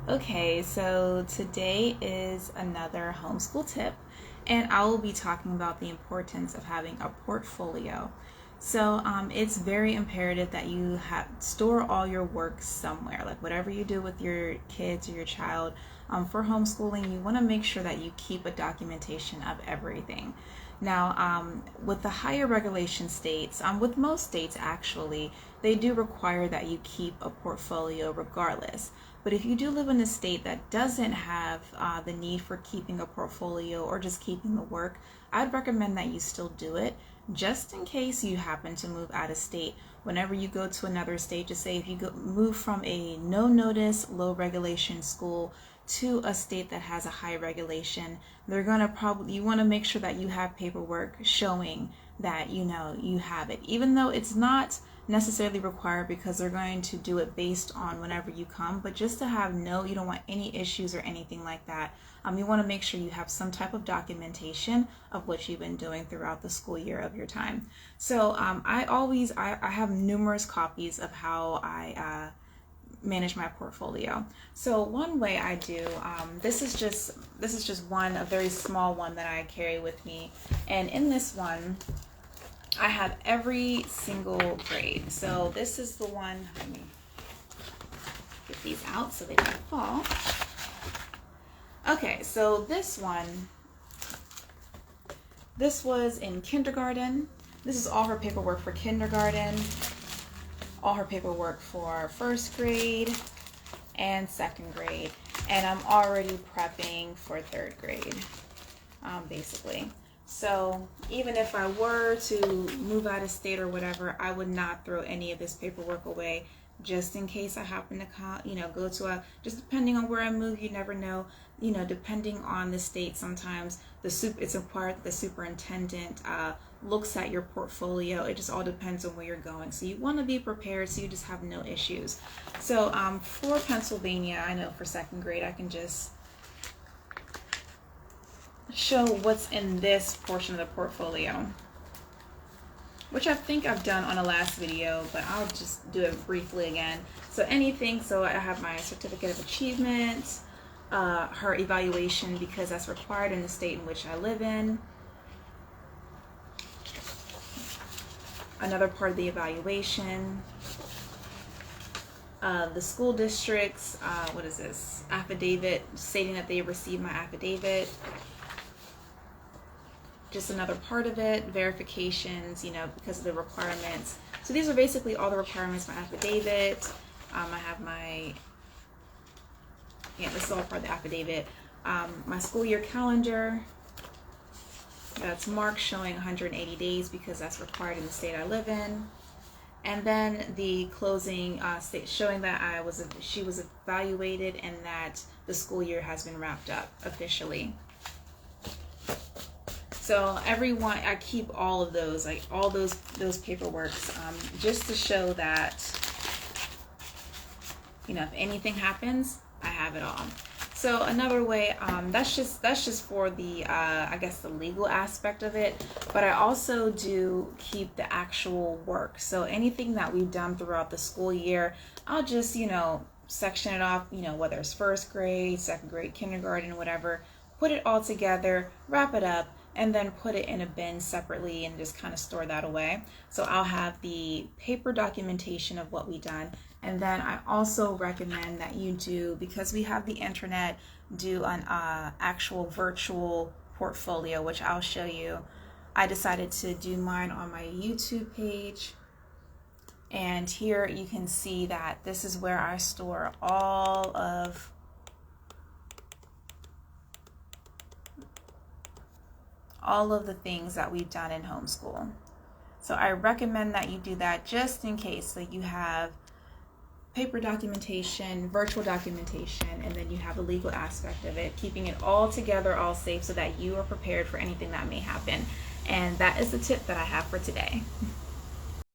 Okay, so today is another homeschool tip, and I will be talking about the importance of having a portfolio. It's very imperative that you store all your work somewhere, like whatever you do with your kids or your child. For homeschooling, you want to make sure that you keep a documentation of everything. Now, with the higher regulation states, with most states actually, they do require that you keep a portfolio regardless. But if you do live in a state that doesn't have the need for keeping a portfolio or just keeping the work, I'd recommend that you still do it just in case you happen to move out of state. Whenever you go to another state, just say if you move from a no notice, low regulation school to a state that has a high regulation, they're going to you want to make sure that you have paperwork showing that you have it, even though it's not necessarily required, because they're going to do it based on whenever you come. But just to have you don't want any issues or anything like that. You want to make sure you have some type of documentation of what you've been doing throughout the school year of your time. I have numerous copies of how I manage my portfolio. So one way I do, this is just a very small one that I carry with me, and in this one I have every single grade. So this is the one, let me get these out so they don't fall. Okay, so this was in kindergarten. This is all her paperwork for kindergarten, all her paperwork for first grade and second grade, and I'm already prepping for third grade, basically. So even if I were to move out of state or whatever, I would not throw any of this paperwork away, just in case I happen to go to just depending on where I move, you never know, depending on the state, sometimes it's required that the superintendent looks at your portfolio. It just all depends on where you're going, so you want to be prepared so you just have no issues. So for Pennsylvania, I know for second grade I can just show what's in this portion of the portfolio, which I think I've done on a last video, but I'll just do it briefly again. So I have my certificate of achievement, her evaluation, because that's required in the state in which I live in. Another part of the evaluation, the school district's affidavit stating that they received my affidavit. Just another part of it, verifications, because of the requirements. So these are basically all the requirements, my affidavit. I have this is all part of the affidavit. My school year calendar, that's marked showing 180 days because that's required in the state I live in. And then the closing state showing that she was evaluated and that the school year has been wrapped up officially. So I keep all of those, like all those paperworks, just to show that, if anything happens, I have it all. So another way, that's just for the, I guess the legal aspect of it, but I also do keep the actual work. So anything that we've done throughout the school year, I'll just, section it off, whether it's first grade, second grade, kindergarten, whatever, put it all together, wrap it up, and then put it in a bin separately and just kind of store that away. So I'll have the paper documentation of what we've done. And then I also recommend that you do, because we have the internet, do an actual virtual portfolio, which I'll show you. I decided to do mine on my YouTube page. And here you can see that this is where I store all of the things that we've done in homeschool. So I recommend that you do that just in case, so you have paper documentation, virtual documentation, and then you have the legal aspect of it, keeping it all together, all safe, so that you are prepared for anything that may happen. And that is the tip that I have for today.